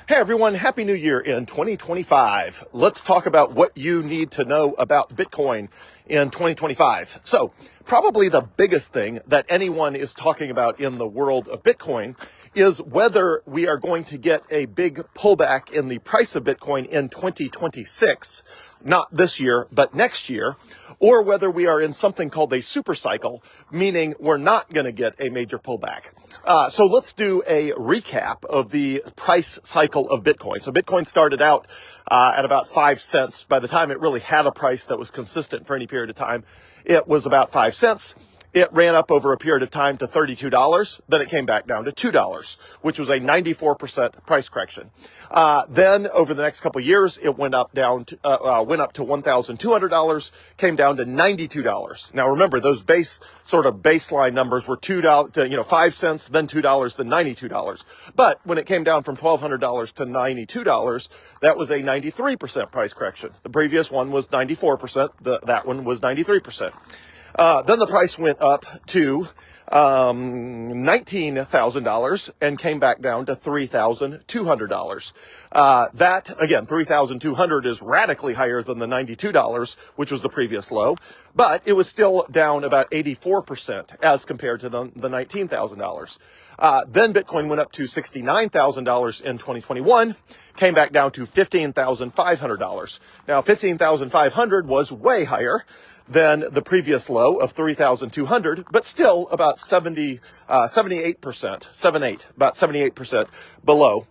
Hey everyone, Happy New Year in 2025. Let's talk about what you need to know about Bitcoin in 2025. So, probably the biggest thing that anyone is talking about in the world of Bitcoin is whether we are going to get a big pullback in the price of Bitcoin in 2026, not this year, but next year, or whether we are in something called a super cycle, meaning we're not going to get a major pullback. So let's do a recap of the price cycle of Bitcoin. So Bitcoin started out at about 5 cents. By the time it really had a price that was consistent for any period of time, it was about 5 cents. It ran up over a period of time to $32. Then it came back down to $2, which was a 94% price correction. Then over the next couple of years, it went up to $1,200, came down to $92. Now remember, those baseline numbers were $2 5 cents, then $2, then $92. But when it came down from $1,200 to $92, that was a 93% price correction. The previous one was 94%. That one was 93%. Then the price went up to $19,000 and came back down to $3,200. That, again, $3,200 is radically higher than the $92, which was the previous low, but it was still down about 84% as compared to the $19,000. Then Bitcoin went up to $69,000 in 2021, came back down to $15,500. Now, $15,500 was way higher than the previous low of 3,200, but still about 78% below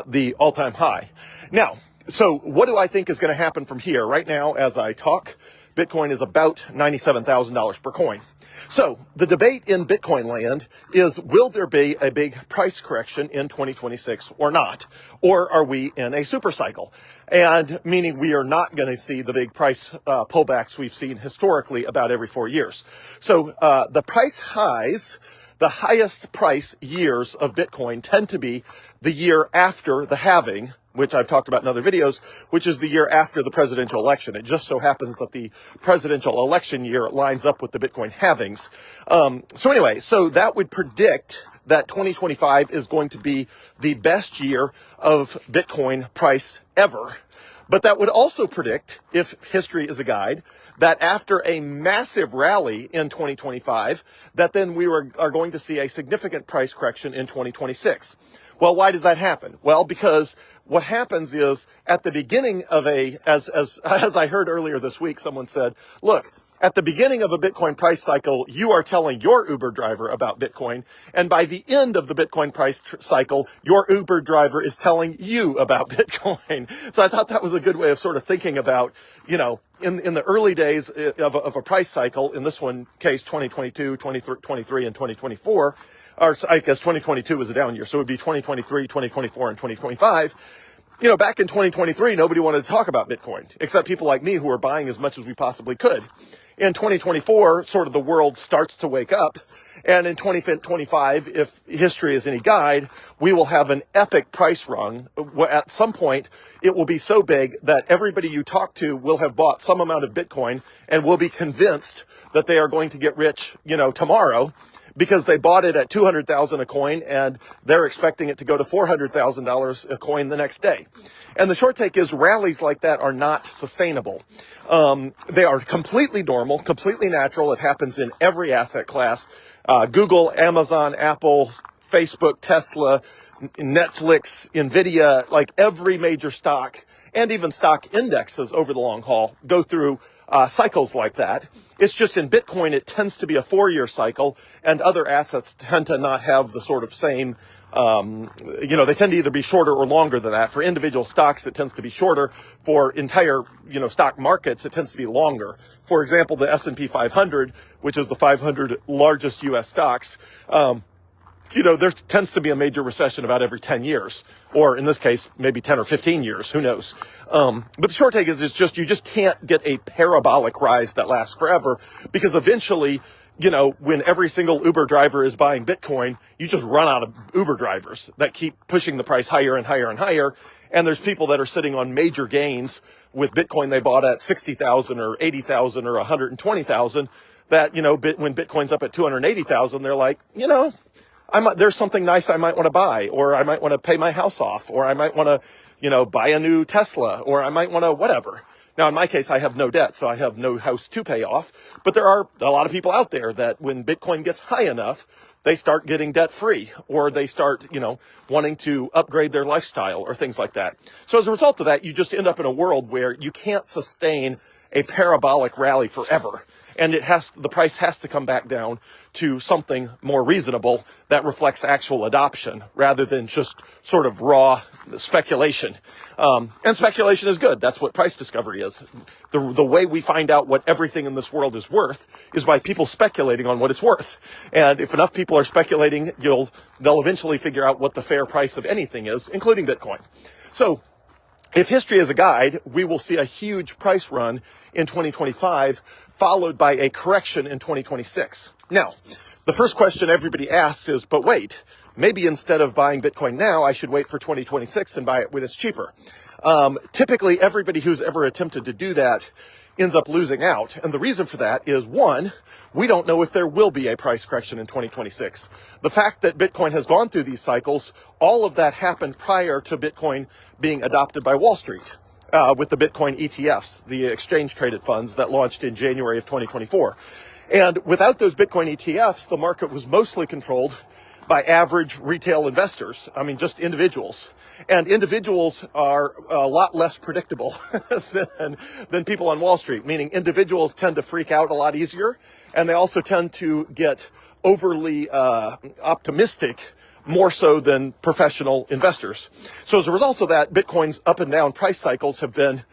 the all-time high. Now, so what do I think is going to happen from here? Right now, as I talk, Bitcoin is about $97,000 per coin. So the debate in Bitcoin land is, will there be a big price correction in 2026 or not? Or are we in a super cycle? And meaning we are not going to see the big price pullbacks we've seen historically about every 4 years. So the price highs, the highest price years of Bitcoin tend to be the year after the halving, which I've talked about in other videos, which is the year after the presidential election. It just so happens that the presidential election year lines up with the Bitcoin halvings. So that would predict that 2025 is going to be the best year of Bitcoin price ever. But that would also predict, if history is a guide, that after a massive rally in 2025, that then we are going to see a significant price correction in 2026. Well, why does that happen? Well, because what happens is at the beginning of as I heard earlier this week, someone said, look, at the beginning of a Bitcoin price cycle, you are telling your Uber driver about Bitcoin. And by the end of the Bitcoin price cycle, your Uber driver is telling you about Bitcoin. So I thought that was a good way of sort of thinking about, in the early days of a price cycle, in this one case, 2022, 2023, and 2024, or I guess 2022 was a down year. So it would be 2023, 2024, and 2025. Back in 2023, nobody wanted to talk about Bitcoin, except people like me who were buying as much as we possibly could. In 2024, sort of the world starts to wake up. And in 2025, if history is any guide, we will have an epic price run. At some point, it will be so big that everybody you talk to will have bought some amount of Bitcoin and will be convinced that they are going to get rich, tomorrow, because they bought it at $200,000 a coin and they're expecting it to go to $400,000 a coin the next day. And the short take is rallies like that are not sustainable. They are completely normal, completely natural. It happens in every asset class. Google, Amazon, Apple, Facebook, Tesla, Netflix, Nvidia, like every major stock and even stock indexes over the long haul go through cycles like that. It's just in Bitcoin, it tends to be a 4-year cycle, and other assets tend to not have the sort of same, they tend to either be shorter or longer than that. For individual stocks, it tends to be shorter. For entire, stock markets, it tends to be longer. For example, the S&P 500, which is the 500 largest U.S. stocks, there tends to be a major recession about every 10 years, or in this case, maybe 10 or 15 years, who knows. But the short take is you just can't get a parabolic rise that lasts forever, because eventually, when every single Uber driver is buying Bitcoin, you just run out of Uber drivers that keep pushing the price higher and higher and higher. And there's people that are sitting on major gains with Bitcoin they bought at 60,000 or 80,000 or 120,000 that, when Bitcoin's up at 280,000, they're like, there's something nice I might want to buy, or I might want to pay my house off, or I might want to, buy a new Tesla, or I might want to whatever. Now, in my case, I have no debt, so I have no house to pay off. But there are a lot of people out there that when Bitcoin gets high enough, they start getting debt free, or they start, wanting to upgrade their lifestyle or things like that. So as a result of that, you just end up in a world where you can't sustain a parabolic rally forever. And the price has to come back down to something more reasonable that reflects actual adoption rather than just sort of raw speculation. And speculation is good. That's what price discovery is. The way we find out what everything in this world is worth is by people speculating on what it's worth. And if enough people are speculating, they'll eventually figure out what the fair price of anything is, including Bitcoin. So if history is a guide, we will see a huge price run in 2025, followed by a correction in 2026. Now, the first question everybody asks is, but wait, maybe instead of buying Bitcoin now, I should wait for 2026 and buy it when it's cheaper. Typically, everybody who's ever attempted to do that ends up losing out. And the reason for that is, one, we don't know if there will be a price correction in 2026. The fact that Bitcoin has gone through these cycles, all of that happened prior to Bitcoin being adopted by Wall Street with the Bitcoin ETFs, the exchange traded funds that launched in January of 2024. And without those Bitcoin ETFs, the market was mostly controlled by average retail investors. I mean, just individuals. And individuals are a lot less predictable than people on Wall Street, meaning individuals tend to freak out a lot easier, and they also tend to get overly optimistic more so than professional investors. So as a result of that, Bitcoin's up and down price cycles have been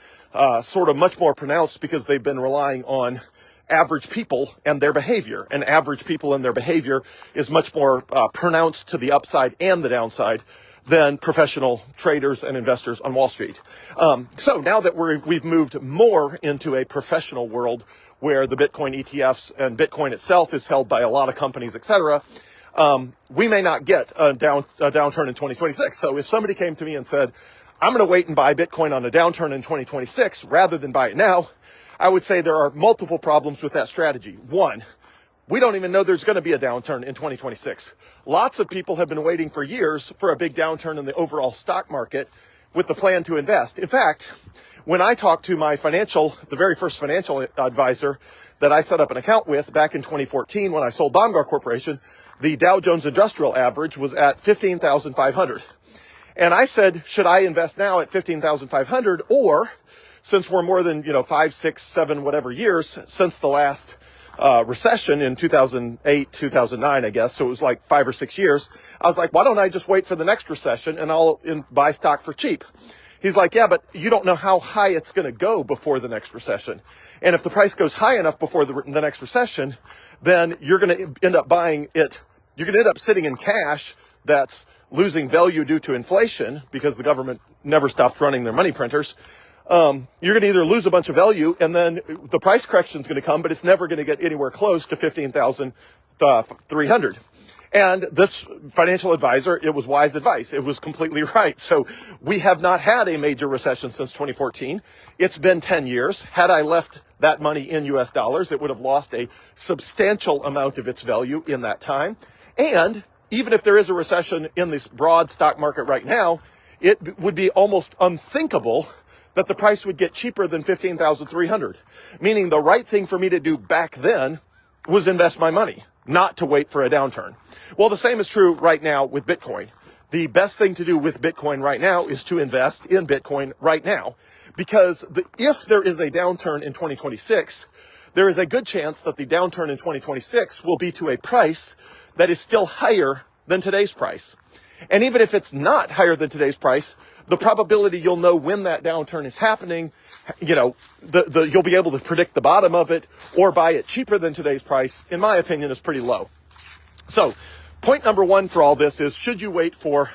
sort of much more pronounced because they've been relying on average people and their behavior. And average people and their behavior is much more pronounced to the upside and the downside than professional traders and investors on Wall Street. So now that we've moved more into a professional world where the Bitcoin ETFs and Bitcoin itself is held by a lot of companies, etc., we may not get a downturn in 2026. So if somebody came to me and said, I'm going to wait and buy Bitcoin on a downturn in 2026 rather than buy it now, I would say there are multiple problems with that strategy. One, we don't even know there's going to be a downturn in 2026. Lots of people have been waiting for years for a big downturn in the overall stock market with the plan to invest. In fact, when I talked to my the very first financial advisor that I set up an account with back in 2014 when I sold Baumgar Corporation, the Dow Jones Industrial Average was at 15,500. And I said, should I invest now at 15,500, or since we're more than 5, 6, 7, whatever years since the last recession in 2008, 2009, I guess. So it was like 5 or 6 years. I was like, why don't I just wait for the next recession and I'll buy stock for cheap? He's like, yeah, but you don't know how high it's going to go before the next recession. And if the price goes high enough before the next recession, then you're going to end up buying it. You're going to end up sitting in cash that's losing value due to inflation because the government never stopped running their money printers. You're going to either lose a bunch of value and then the price correction is going to come, but it's never going to get anywhere close to 15,300. And this financial advisor, it was wise advice. It was completely right. So we have not had a major recession since 2014. It's been 10 years. Had I left that money in US dollars, it would have lost a substantial amount of its value in that time. And even if there is a recession in this broad stock market right now, it would be almost unthinkable that the price would get cheaper than 15,300. Meaning the right thing for me to do back then was invest my money, not to wait for a downturn. Well, the same is true right now with Bitcoin. The best thing to do with Bitcoin right now is to invest in Bitcoin right now. Because if there is a downturn in 2026, there is a good chance that the downturn in 2026 will be to a price that is still higher than today's price. And even if it's not higher than today's price, the probability you'll know when that downturn is happening, you'll be able to predict the bottom of it or buy it cheaper than today's price, in my opinion, is pretty low. So point number one for all this is, should you wait for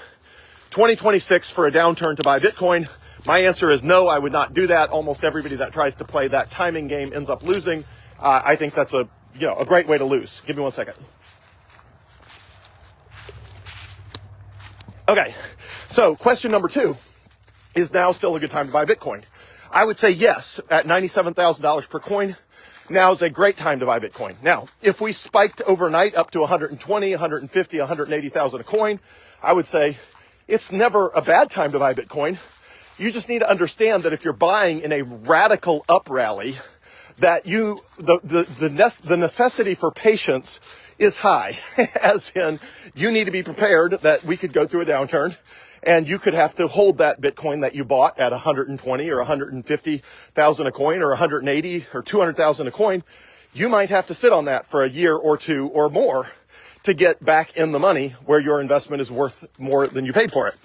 2026 for a downturn to buy Bitcoin? My answer is no, I would not do that. Almost everybody that tries to play that timing game ends up losing. I think that's a great way to lose. Give me 1 second. Okay, so question number two, is now still a good time to buy Bitcoin? I would say yes, at $97,000 per coin. now is a great time to buy Bitcoin. Now, if we spiked overnight up to 120, 150, 180,000 a coin, I would say it's never a bad time to buy Bitcoin. You just need to understand that if you're buying in a radical up rally, that the necessity for patience is high, as in you need to be prepared that we could go through a downturn and you could have to hold that Bitcoin that you bought at 120 or 150,000 a coin or 180 or 200,000 a coin. You might have to sit on that for a year or two or more to get back in the money where your investment is worth more than you paid for it.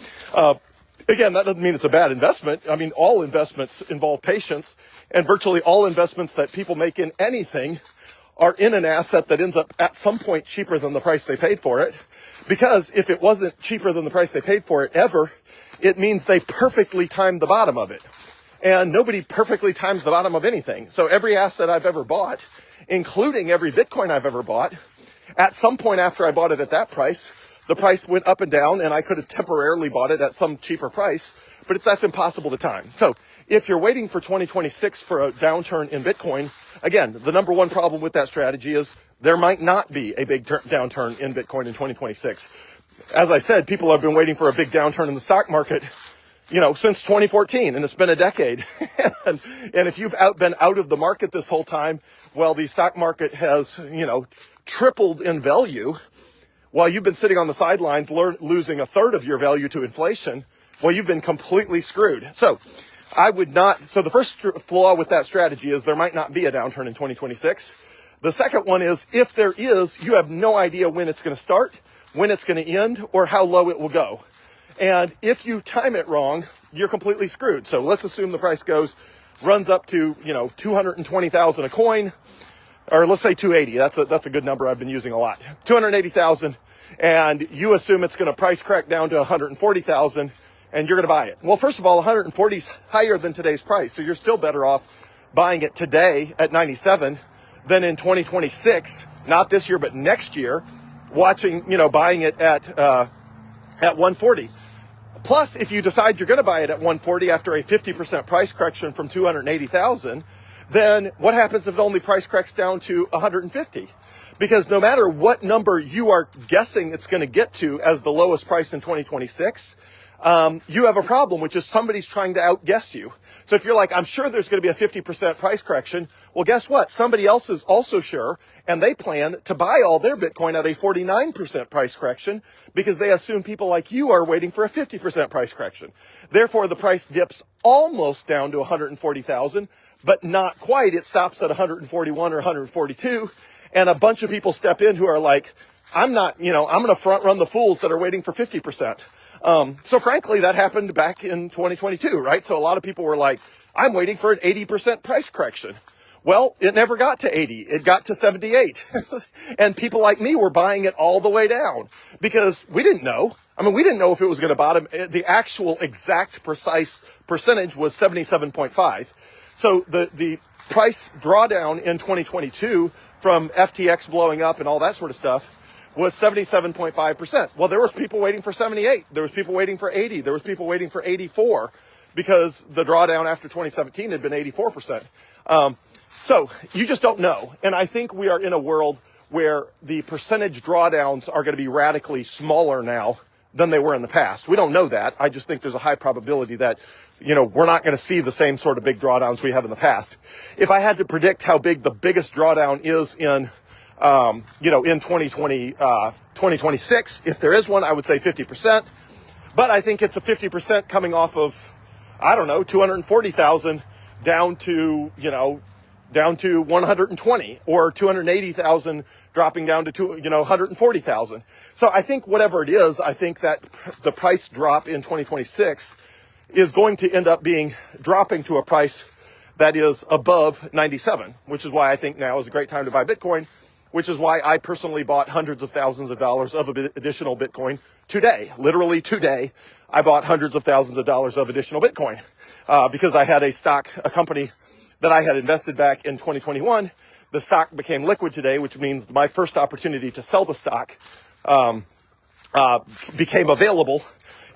Again, that doesn't mean it's a bad investment. I mean, all investments involve patience, and virtually all investments that people make in anything are in an asset that ends up at some point cheaper than the price they paid for it. Because if it wasn't cheaper than the price they paid for it ever, it means they perfectly timed the bottom of it. And nobody perfectly times the bottom of anything. So every asset I've ever bought, including every Bitcoin I've ever bought, at some point after I bought it at that price, the price went up and down, and I could have temporarily bought it at some cheaper price, but that's impossible to time. So if you're waiting for 2026 for a downturn in Bitcoin, again, the number one problem with that strategy is there might not be a big downturn in Bitcoin in 2026. As I said, people have been waiting for a big downturn in the stock market, since 2014, and it's been a decade. and if you've been out of the market this whole time, well, the stock market has, tripled in value while you've been sitting on the sidelines losing a third of your value to inflation. Well, you've been completely screwed. So the first flaw with that strategy is there might not be a downturn in 2026. The second one is, if there is, you have no idea when it's going to start, when it's going to end, or how low it will go. And if you time it wrong, you're completely screwed. So let's assume the price runs up to, 220,000 a coin, or let's say 280. That's a good number I've been using a lot. 280,000, and you assume it's going to price crack down to 140,000, and you're going to buy it. Well, first of all, 140 is higher than today's price, so you're still better off buying it today at 97 than in 2026, not this year, but next year, buying it at 140. Plus, if you decide you're going to buy it at 140 after a 50% price correction from 280,000, then what happens if it only price corrects down to 150? Because no matter what number you are guessing it's going to get to as the lowest price in 2026, you have a problem, which is somebody's trying to outguess you. So if you're like, I'm sure there's going to be a 50% price correction, well, guess what? Somebody else is also sure, and they plan to buy all their Bitcoin at a 49% price correction because they assume people like you are waiting for a 50% price correction. Therefore, the price dips almost down to 140,000, but not quite. It stops at 141 or 142, and a bunch of people step in who are like, I'm going to front run the fools that are waiting for 50%. So frankly, that happened back in 2022, right? So a lot of people were like, I'm waiting for an 80% price correction. Well, it never got to 80. It got to 78. And people like me were buying it all the way down because we didn't know. We didn't know if it was going to bottom. The actual exact precise percentage was 77.5. So the price drawdown in 2022 from FTX blowing up and all that sort of stuff was 77.5%. Well, there was people waiting for 78. There was people waiting for 80. There was people waiting for 84 because the drawdown after 2017 had been 84%. So you just don't know. And I think we are in a world where the percentage drawdowns are going to be radically smaller now than they were in the past. We don't know that. I just think there's a high probability that, we're not going to see the same sort of big drawdowns we have in the past. If I had to predict how big the biggest drawdown is in 2026, if there is one, I would say 50%. But I think it's a 50% coming off of, 240,000 down to 120, or 280,000 dropping down to 140,000. So I think whatever it is, I think that the price drop in 2026 is going to end up dropping to a price that is above 97, which is why I think now is a great time to buy Bitcoin, which is why I personally bought hundreds of thousands of dollars of additional Bitcoin today. Literally today, I bought hundreds of thousands of dollars of additional Bitcoin because I had a company that I had invested back in 2021. The stock became liquid today, which means my first opportunity to sell the stock became available.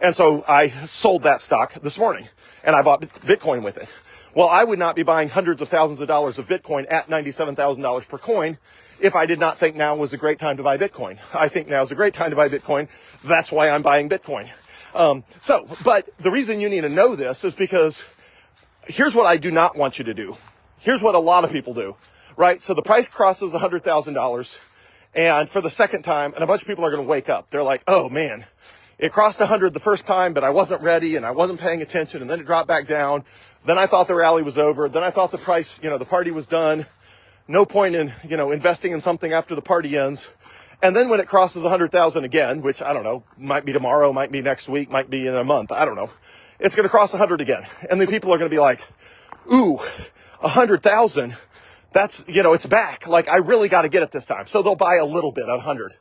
And so I sold that stock this morning and I bought Bitcoin with it. Well, I would not be buying hundreds of thousands of dollars of Bitcoin at $97,000 per coin if I did not think now was a great time to buy Bitcoin. I think now is a great time to buy Bitcoin. That's why I'm buying Bitcoin. But the reason you need to know this is because here's what I do not want you to do. Here's what a lot of people do, right? So the price crosses $100,000, and for the second time, and a bunch of people are going to wake up. They're like, oh man, it crossed 100 the first time, but I wasn't ready and I wasn't paying attention, and then it dropped back down. Then I thought the rally was over. Then I thought the price, the party was done. No point in, investing in something after the party ends. And then when it crosses 100,000 again, which I don't know, might be tomorrow, might be next week, might be in a month, I don't know. It's going to cross 100 again. And then people are going to be like, ooh, 100,000. That's, it's back. Like, I really got to get it this time. So they'll buy a little bit at 100.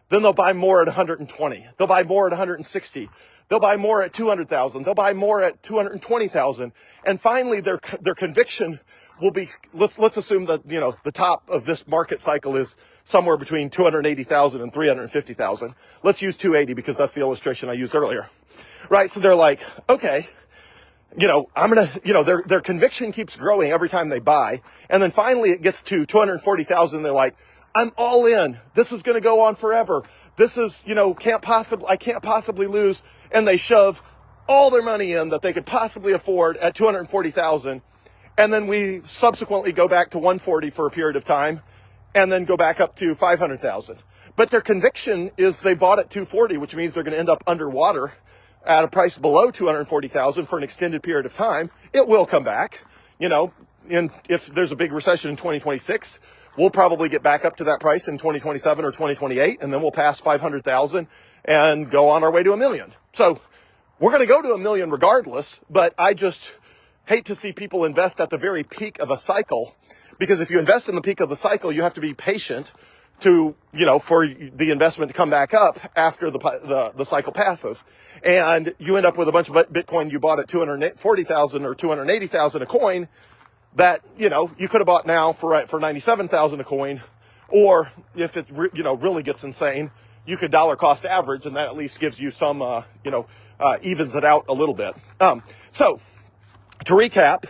Then they'll buy more at 120. They'll buy more at 160. They'll buy more at 200,000. They'll buy more at 220,000. And finally, their conviction will be, let's assume that, the top of this market cycle is somewhere between 280,000 and 350,000. Let's use 280 because that's the illustration I used earlier. Right? So they're like, okay, I'm going to, their conviction keeps growing every time they buy. And then finally it gets to 240,000. They're like, I'm all in. This is going to go on forever. This is, I can't possibly lose. And they shove all their money in that they could possibly afford at 240,000. And then we subsequently go back to 140 for a period of time and then go back up to 500,000. But their conviction is they bought at 240, which means they're going to end up underwater at a price below 240,000 for an extended period of time. It will come back, and if there's a big recession in 2026, we'll probably get back up to that price in 2027 or 2028, and then we'll pass 500,000 and go on our way to 1 million. So we're going to go to 1 million regardless, but I just hate to see people invest at the very peak of a cycle, because if you invest in the peak of the cycle, you have to be patient to, for the investment to come back up after the cycle passes. And you end up with a bunch of Bitcoin you bought at 240,000 or 280,000 a coin that, you could have bought now for 97,000 a coin. Or if it, really gets insane, you could dollar cost average, and that at least gives you some, evens it out a little bit. So to recap,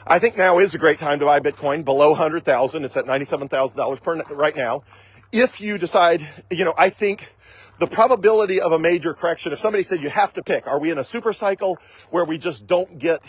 I think now is a great time to buy Bitcoin below 100,000. It's at $97,000 per right now. If you decide, I think the probability of a major correction, if somebody said you have to pick, are we in a super cycle where we just don't get,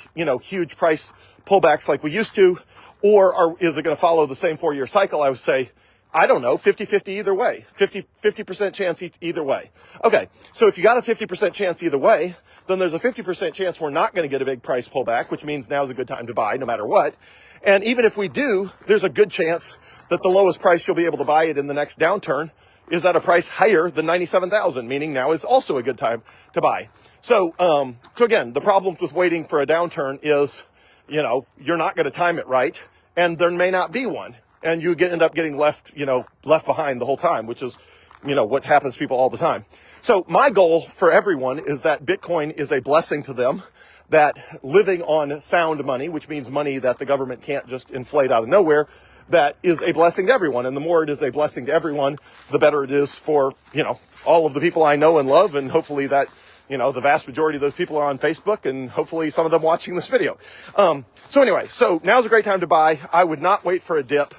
huge price pullbacks like we used to, or is it going to follow the same 4-year cycle? I would say, I don't know, 50-50 either way, 50% chance either way. Okay, so if you got a 50% chance either way, then there's a 50% chance we're not going to get a big price pullback, which means now's a good time to buy no matter what. And even if we do, there's a good chance that the lowest price you'll be able to buy it in the next downturn is at a price higher than 97,000, meaning now is also a good time to buy. So again, the problem with waiting for a downturn is, you're not going to time it right, and there may not be one, and you end up getting left behind the whole time, which is, what happens to people all the time. So my goal for everyone is that Bitcoin is a blessing to them, that living on sound money, which means money that the government can't just inflate out of nowhere, that is a blessing to everyone. And the more it is a blessing to everyone, the better it is for, all of the people I know and love. And hopefully that, the vast majority of those people are on Facebook, and hopefully some of them watching this video. So anyway, so now's a great time to buy. I would not wait for a dip.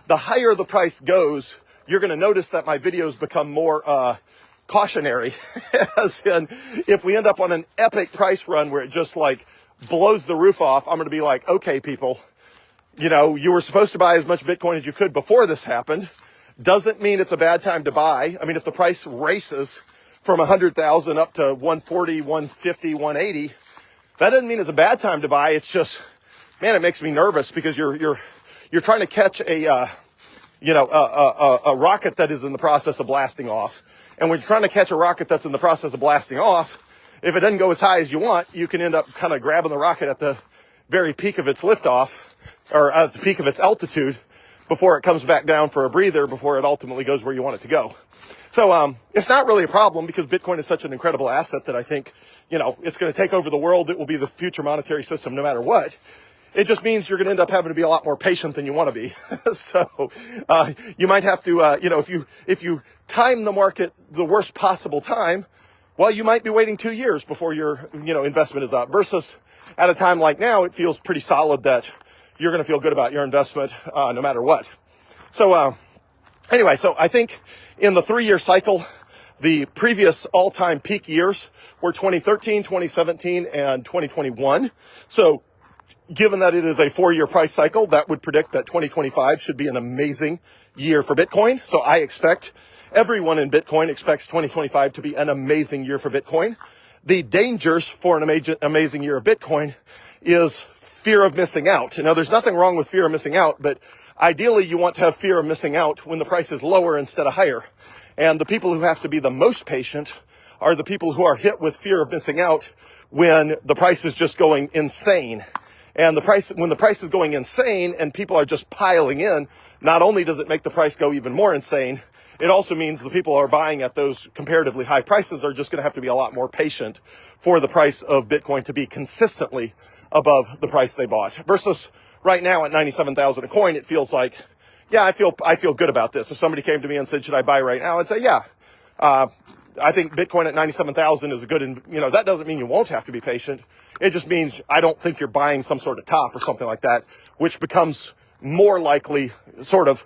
The higher the price goes, you're going to notice that my videos become more, cautionary, as in if we end up on an epic price run where it just like blows the roof off, I'm going to be like, okay, people, you were supposed to buy as much Bitcoin as you could before this happened. Doesn't mean it's a bad time to buy. I mean, if the price races from 100,000 up to 140, 150, 180, that doesn't mean it's a bad time to buy. It's just, man, it makes me nervous because you're trying to catch a rocket that is in the process of blasting off. And when you're trying to catch a rocket that's in the process of blasting off, if it doesn't go as high as you want, you can end up kind of grabbing the rocket at the very peak of its liftoff, or at the peak of its altitude, before it comes back down for a breather, before it ultimately goes where you want it to go. So it's not really a problem because Bitcoin is such an incredible asset that I think, it's going to take over the world. It will be the future monetary system no matter what. It just means you're going to end up having to be a lot more patient than you want to be. So you might have to, if you time the market the worst possible time, well, you might be waiting 2 years before your, investment is up, versus at a time like now, it feels pretty solid that you're going to feel good about your investment, no matter what. So, anyway, so I think in the 3-year cycle, the previous all-time peak years were 2013, 2017, and 2021. So given that it is a 4-year price cycle, that would predict that 2025 should be an amazing year for Bitcoin. So I expect everyone in Bitcoin expects 2025 to be an amazing year for Bitcoin. The dangers for an amazing year of Bitcoin is fear of missing out. Now, there's nothing wrong with fear of missing out, but ideally you want to have fear of missing out when the price is lower instead of higher. And the people who have to be the most patient are the people who are hit with fear of missing out when the price is just going insane. And when the price is going insane and people are just piling in, not only does it make the price go even more insane, it also means the people who are buying at those comparatively high prices are just going to have to be a lot more patient for the price of Bitcoin to be consistently above the price they bought. Versus right now at 97,000 a coin, it feels like, yeah, I feel good about this. If somebody came to me and said, should I buy right now? I'd say, yeah. I think Bitcoin at 97,000 is a good, that doesn't mean you won't have to be patient. It just means I don't think you're buying some sort of top or something like that, which becomes more likely sort of,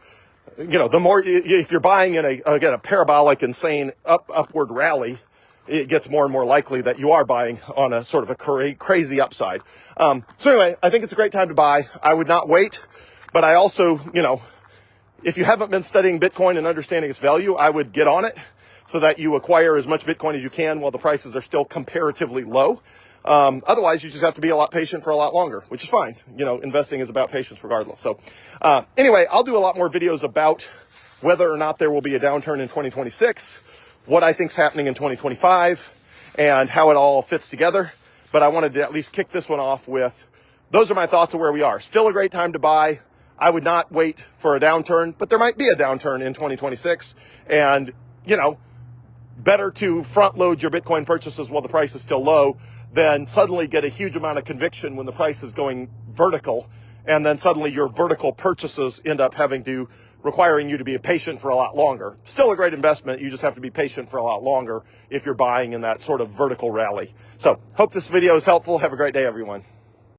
the more, if you're buying in a parabolic, insane upward rally, it gets more and more likely that you are buying on a sort of a crazy upside. So anyway, I think it's a great time to buy. I would not wait, but I also, if you haven't been studying Bitcoin and understanding its value, I would get on it so that you acquire as much Bitcoin as you can while the prices are still comparatively low. Otherwise, you just have to be a lot patient for a lot longer, which is fine. Investing is about patience regardless. So anyway, I'll do a lot more videos about whether or not there will be a downturn in 2026, what I think's happening in 2025, and how it all fits together. But I wanted to at least kick this one off with, those are my thoughts of where we are. Still a great time to buy. I would not wait for a downturn, but there might be a downturn in 2026. And, better to front load your Bitcoin purchases while the price is still low than suddenly get a huge amount of conviction when the price is going vertical. And then suddenly your vertical purchases end up requiring you to be patient for a lot longer. Still a great investment. You just have to be patient for a lot longer if you're buying in that sort of vertical rally. So hope this video is helpful. Have a great day, everyone.